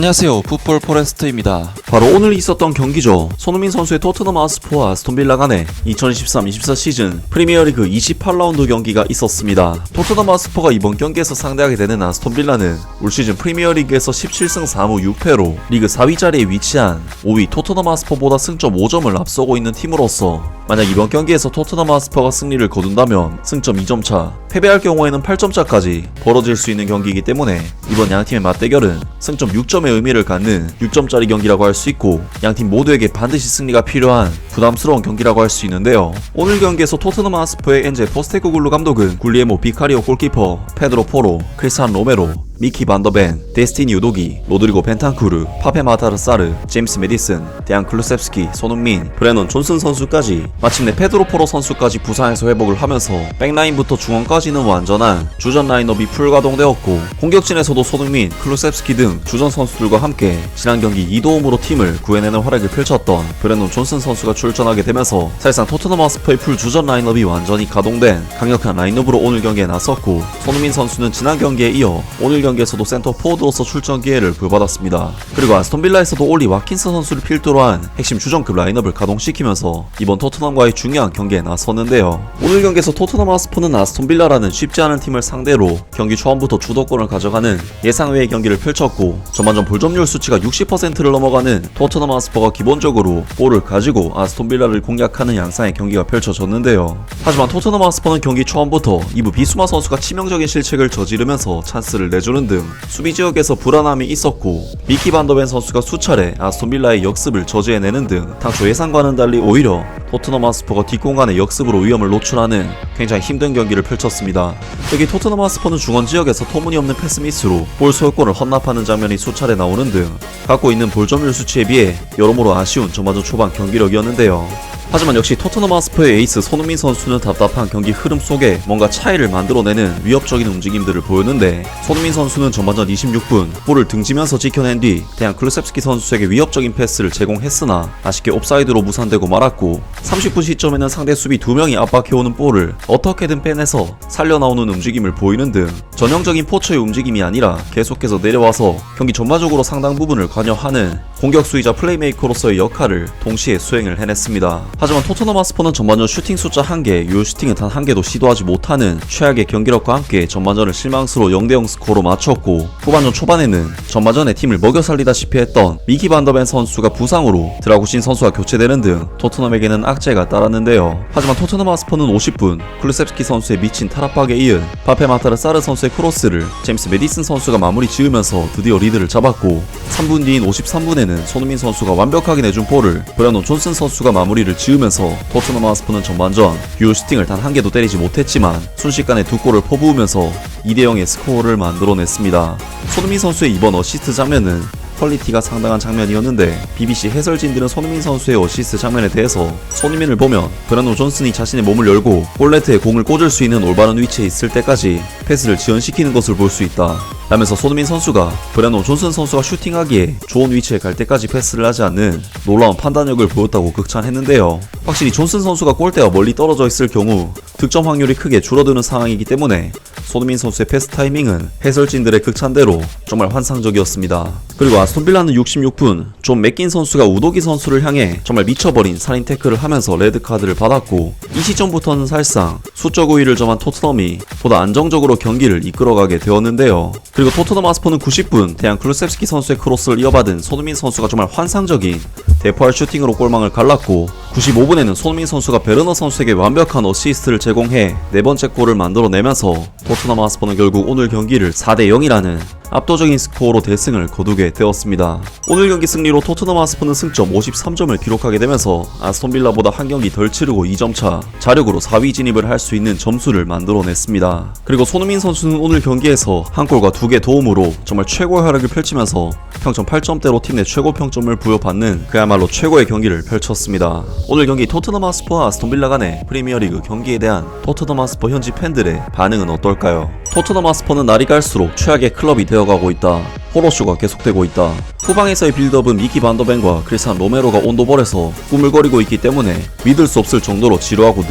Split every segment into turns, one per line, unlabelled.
안녕하세요, 풋볼 포레스트입니다. 바로 오늘 있었던 경기죠. 손흥민 선수의 토트넘 하스포와 아스톤빌라 간의 2023-24 시즌 프리미어리그 28라운드 경기가 있었습니다. 토트넘 하스포가 이번 경기에서 상대하게 되는 아스톤빌라는 올 시즌 프리미어리그에서 17승 4무 6패로 리그 4위 자리에 위치한 5위 토트넘 하스포보다 승점 5점을 앞서고 있는 팀으로서 만약 이번 경기에서 토트넘 하스퍼가 승리를 거둔다면 승점 2점 차, 패배할 경우에는 8점 차까지 벌어질 수 있는 경기이기 때문에 이번 양팀의 맞대결은 승점 6점의 의미를 갖는 6점짜리 경기라고 할 수 있고 양팀 모두에게 반드시 승리가 필요한 부담스러운 경기라고 할 수 있는데요. 오늘 경기에서 토트넘 하스퍼의 엔제 포스테코글루 감독은 굴리에모 비카리오 골키퍼, 페드로 포로, 크리스찬 로메로, 미키 반더벤, 데스티니 우도기, 로드리고 벤탄쿠르, 파페 마타르 사르, 제임스 메디슨, 데안 클루셉스키, 손흥민, 브레넌 존슨 선수까지 마침내 페드로 포로 선수까지 부상에서 회복을 하면서 백라인부터 중원까지는 완전한 주전 라인업이 풀가동되었고 공격진에서도 손흥민, 클루셉스키 등 주전 선수들과 함께 지난 경기 2도움으로 팀을 구해내는 활약을 펼쳤던 브레넌 존슨 선수가 출전하게 되면서 사실상 토트넘 하스퍼의 풀 주전 라인업이 완전히 가동된 강력한 라인업으로 오늘 경기에 나섰고 손흥민 선수는 지난 경기에 이어 오늘 경기에서도 센터 포워드로서 출전 기회를 부여받았습니다. 그리고 아스톤빌라에서도 올리 와킨스 선수를 필두로 한 핵심 주전급 라인업을 가동시키면서 이번 토트넘과의 중요한 경기에 나섰는데요. 오늘 경기에서 토트넘 하스퍼는 아스톤빌라라는 쉽지 않은 팀을 상대로 경기 초반부터 주도권을 가져가는 예상외의 경기를 펼쳤고 전반전 볼점률 수치가 60%를 넘어가는 토트넘 하스퍼가 기본적으로 볼을 가지고 아스톤빌라를 공략하는 양상의 경기가 펼쳐졌는데요. 하지만 토트넘 하스퍼는 경기 초반부터 이브 비수마 선수가 치명적인 실책을 저지르면서 찬스를 내주는 등 수비 지역에서 불안함이 있었고 미키 반더벤 선수가 수차례 아스톤빌라의 역습을 저지해내는 등 당초 예상과는 달리 오히려 토트넘 하스퍼가 뒷공간의 역습으로 위험을 노출하는 굉장히 힘든 경기를 펼쳤습니다. 특히 토트넘 하스퍼는 중원 지역에서 터무니없는 패스 미스로 볼 소유권을 헌납하는 장면이 수차례 나오는 등 갖고 있는 볼점률 수치에 비해 여러모로 아쉬운 전반전 초반 경기력이었는데요. 하지만 역시 토트넘 하스퍼의 에이스 손흥민 선수는 답답한 경기 흐름 속에 뭔가 차이를 만들어내는 위협적인 움직임들을 보였는데 손흥민 선수는 전반전 26분 볼을 등지면서 지켜낸 뒤 데안 클루셉스키 선수에게 위협적인 패스를 제공했으나 아쉽게 옵사이드로 무산되고 말았고 30분 시점에는 상대 수비 2명이 압박해오는 볼을 어떻게든 빼내서 살려나오는 움직임을 보이는 등 전형적인 포처의 움직임이 아니라 계속해서 내려와서 경기 전반적으로 상당 부분을 관여하는 공격수이자 플레이메이커로서의 역할을 동시에 수행을 해냈습니다. 하지만 토트넘 하스퍼는 전반전 슈팅 숫자 1개, 요 슈팅은 단 1개도 시도하지 못하는 최악의 경기력과 함께 전반전을 실망스러워 0대0 스코어로 마쳤고 후반전 초반에는 전반전에 팀을 먹여 살리다시피 했던 미키 반더벤 선수가 부상으로 드라구신 선수와 교체되는 등 토트넘에게는 악재가 따랐는데요. 하지만 토트넘 하스퍼는 50분 클루셉스키 선수의 미친 타락박에 이은 파페 마타르 사르 선수의 크로스를 제임스 메디슨 선수가 마무리 지으면서 드디어 리드를 잡았고 3분 뒤인 53분에는 손흥민 선수가 완벽하게 내준 볼을 브레넌 존슨 선수가 마무리를 지으면서 토트넘 하스퍼는 전반전 듀오 슈팅을 단 1개도 때리지 못했지만 순식간에 2골을 퍼부으면서 2대0의 스코어를 만들어냈습니다. 손흥민 선수의 이번 어시스트 장면은 퀄리티가 상당한 장면이었는데 BBC 해설진들은 손흥민 선수의 어시스트 장면에 대해서 손흥민을 보면 브레넌 존슨이 자신의 몸을 열고 볼네트에 공을 꽂을 수 있는 올바른 위치에 있을 때까지 패스를 지연시키는 것을 볼 수 있다 라면서 손흥민 선수가 브레넌 존슨 선수가 슈팅하기에 좋은 위치에 갈 때까지 패스를 하지 않는 놀라운 판단력을 보였다고 극찬했는데요. 확실히 존슨 선수가 골대와 멀리 떨어져 있을 경우 득점 확률이 크게 줄어드는 상황이기 때문에 손흥민 선수의 패스 타이밍은 해설진들의 극찬대로 정말 환상적이었습니다. 그리고 아스톤빌라는 66분 존 맥긴 선수가 우도기 선수를 향해 정말 미쳐버린 살인 태클을 하면서 레드카드를 받았고 이 시점부터는 사실상 수적 우위를 점한 토트넘이 보다 안정적으로 경기를 이끌어가게 되었는데요. 그리고 토트넘 하스퍼는 90분 데안 클루셉스키 선수의 크로스를 이어받은 손흥민 선수가 정말 환상적인 대포할 슈팅으로 골망을 갈랐고 95분에는 손흥민 선수가 베르너 선수에게 완벽한 어시스트를 제공해 네 번째 골을 만들어내면서 토트넘 하스퍼는 결국 오늘 경기를 4대0이라는 압도적인 스코어로 대승을 거두게 되었습니다. 오늘 경기 승리로 토트넘 하스퍼는 승점 53점을 기록하게 되면서 아스톤빌라보다 한 경기 덜 치르고 2점차 자력으로 4위 진입을 할 수 있는 점수를 만들어냈습니다. 그리고 손흥민 선수는 오늘 경기에서 한 골과 2개 도움으로 정말 최고의 활약을 펼치면서 평점 8점대로 팀 내 최고 평점을 부여받는 그야말로 최고의 경기를 펼쳤습니다. 오늘 경기 토트넘 하스퍼와 아스톤빌라 간의 프리미어리그 경기에 대한 토트넘 하스퍼 현지 팬들의 반응은 어떨까요? 토트넘 하스퍼는 날이 갈수록 최악의 클럽이 되어가고 있다. 호러쇼가 계속되고 있다. 후방에서의 빌드업은 미키 반더벤과 크리스찬 로메로가 온도볼에서 꾸물거리고 있기 때문에 믿을 수 없을 정도로 지루하고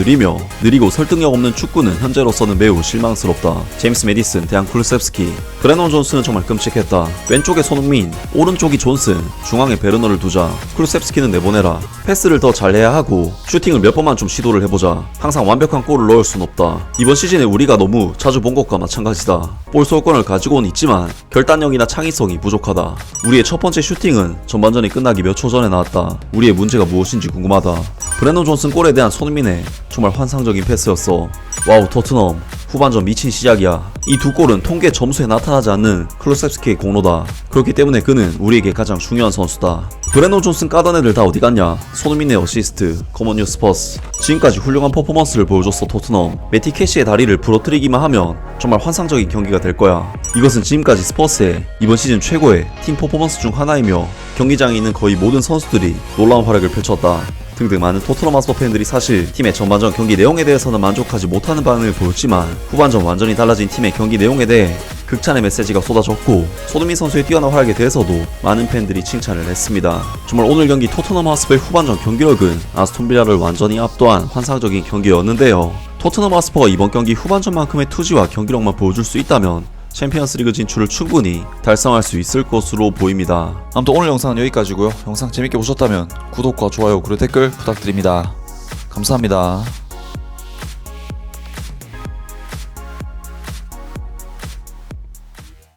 느리고 설득력 없는 축구는 현재로서는 매우 실망스럽다. 제임스 메디슨, 대한 쿨셉스키, 브레넌 존슨은 정말 끔찍했다. 왼쪽에 손흥민, 오른쪽이 존슨, 중앙에 베르너를 두자. 쿨셉스키는 내보내라. 패스를 더 잘해야 하고 슈팅을 몇 번만 좀 시도를 해보자. 항상 완벽한 골을 넣을 순 없다. 이번 시즌에 우리가 너무 자주 본 것과 마찬가지다. 볼 쏠권을 가지고는 있지만 결단력이나 창의성이 부족하다. 우리의 첫 번째 슈팅은 전반전이 끝나기 몇 초 전에 나왔다. 우리의 문제가 무엇인지 궁금하다. 브레넌 존슨 골에 대한 손흥민의 정말 환상적인 패스였어. 와우, 토트넘 후반전 미친 시작이야. 이 두 골은 통계 점수에 나타나지 않는 클로셉스키의 공로다. 그렇기 때문에 그는 우리에게 가장 중요한 선수다. 브레넌 존슨 까던 애들 다 어디 갔냐? 손흥민의 어시스트, 커먼뉴 스퍼스. 지금까지 훌륭한 퍼포먼스를 보여줬어 토트넘. 매티 캐시의 다리를 부러뜨리기만 하면 정말 환상적인 경기가 될 거야. 이것은 지금까지 스퍼스의 이번 시즌 최고의 팀 퍼포먼스 중 하나이며 경기장에 있는 거의 모든 선수들이 놀라운 활약을 펼쳤다. 등등 많은 토트넘 하스퍼 팬들이 사실 팀의 전반전 경기 내용에 대해서는 만족하지 못하는 반응을 보였지만 후반전 완전히 달라진 팀의 경기 내용에 대해 극찬의 메시지가 쏟아졌고 손흥민 선수의 뛰어난 활약에 대해서도 많은 팬들이 칭찬을 했습니다. 정말 오늘 경기 토트넘 하스퍼의 후반전 경기력은 아스톤 빌라를 완전히 압도한 환상적인 경기였는데요. 토트넘 하스퍼가 이번 경기 후반전만큼의 투지와 경기력만 보여줄 수 있다면 챔피언스리그 진출을 충분히 달성할 수 있을 것으로 보입니다.
아무튼 오늘 영상은 여기까지고요. 영상 재밌게 보셨다면 구독과 좋아요 그리고 댓글 부탁드립니다. 감사합니다.